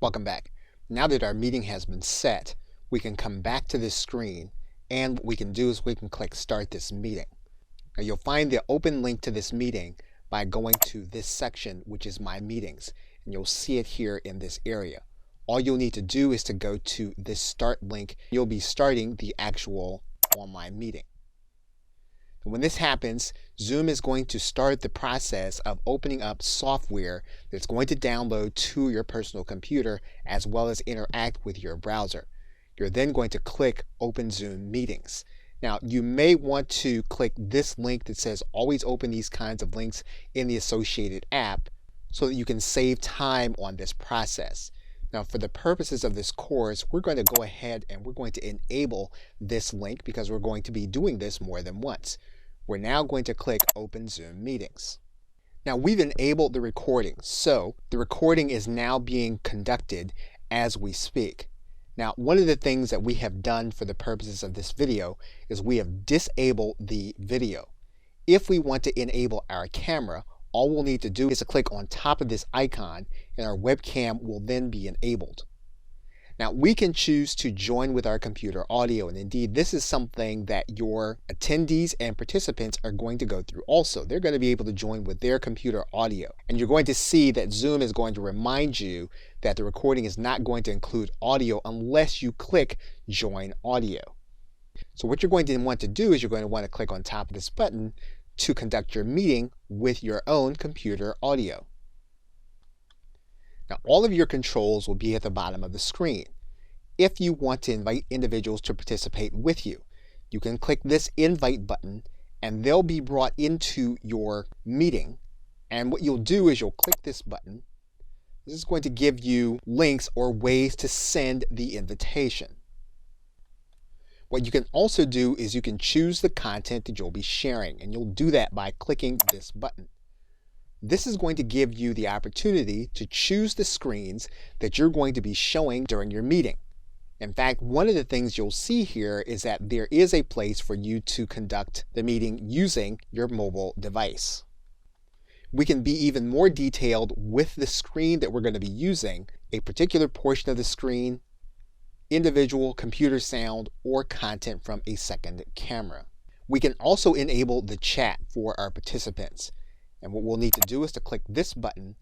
Welcome back. Now that our meeting has been set, we can come back to this screen, and what we can do is we can click Start This Meeting. Now you'll find the open link to this meeting by going to this section, which is My Meetings, and you'll see it here in this area. All you'll need to do is to go to this Start link. You'll be starting the actual online meeting. And when this happens, Zoom is going to start the process of opening up software that's going to download to your personal computer as well as interact with your browser. You're then going to click Open Zoom Meetings. Now, you may want to click this link that says always open these kinds of links in the associated app so that you can save time on this process. Now, for the purposes of this course, we're going to go ahead and we're going to enable this link because we're going to be doing this more than once. We're now going to click Open Zoom Meetings. Now, we've enabled the recording, so the recording is now being conducted as we speak. Now, one of the things that we have done for the purposes of this video is we have disabled the video. If we want to enable our camera, all we'll need to do is to click on top of this icon and our webcam will then be enabled. Now, we can choose to join with our computer audio, and indeed this is something that your attendees and participants are going to go through also. They're going to be able to join with their computer audio, and you're going to see that Zoom is going to remind you that the recording is not going to include audio unless you click Join Audio. So what you're going to want to do is you're going to want to click on top of this button to conduct your meeting with your own computer audio. Now, all of your controls will be at the bottom of the screen. If you want to invite individuals to participate with you, you can click this Invite button and they'll be brought into your meeting. And what you'll do is you'll click this button. This is going to give you links or ways to send the invitation. What you can also do is you can choose the content that you'll be sharing, and you'll do that by clicking this button. This is going to give you the opportunity to choose the screens that you're going to be showing during your meeting. In fact, one of the things you'll see here is that there is a place for you to conduct the meeting using your mobile device. We can be even more detailed with the screen that we're going to be using, a particular portion of the screen, individual computer sound, or content from a second camera. We can also enable the chat for our participants. And what we'll need to do is to click this button,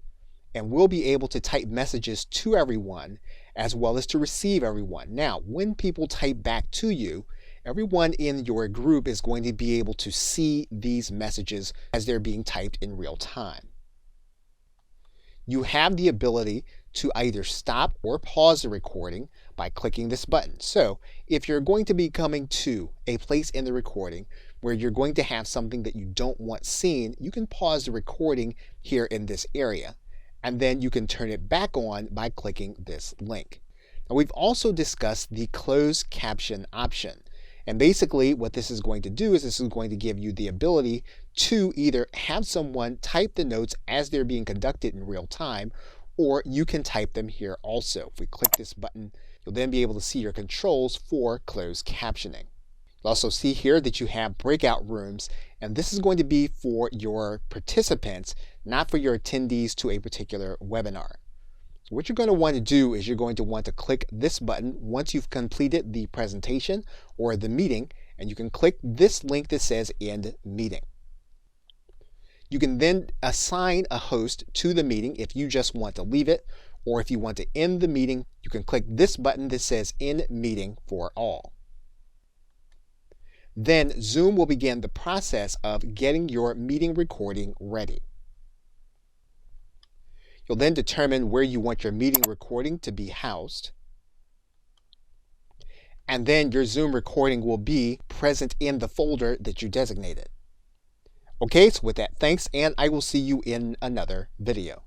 and we'll be able to type messages to everyone as well as to receive everyone. Now, when people type back to you, everyone in your group is going to be able to see these messages as they're being typed in real time. You have the ability to either stop or pause the recording by clicking this button. So if you're going to be coming to a place in the recording where you're going to have something that you don't want seen, you can pause the recording here in this area, and then you can turn it back on by clicking this link. Now, we've also discussed the closed caption option. And basically what this is going to do is this is going to give you the ability to either have someone type the notes as they're being conducted in real time, or you can type them here also. If we click this button, you'll then be able to see your controls for closed captioning. You'll also see here that you have breakout rooms, and this is going to be for your participants, not for your attendees to a particular webinar. So what you're going to want to do is you're going to want to click this button once you've completed the presentation or the meeting, and you can click this link that says End Meeting. You can then assign a host to the meeting if you just want to leave it, or if you want to end the meeting, you can click this button that says End Meeting for All. Then Zoom will begin the process of getting your meeting recording ready. You'll then determine where you want your meeting recording to be housed. And then your Zoom recording will be present in the folder that you designated. Okay, so with that, thanks, and I will see you in another video.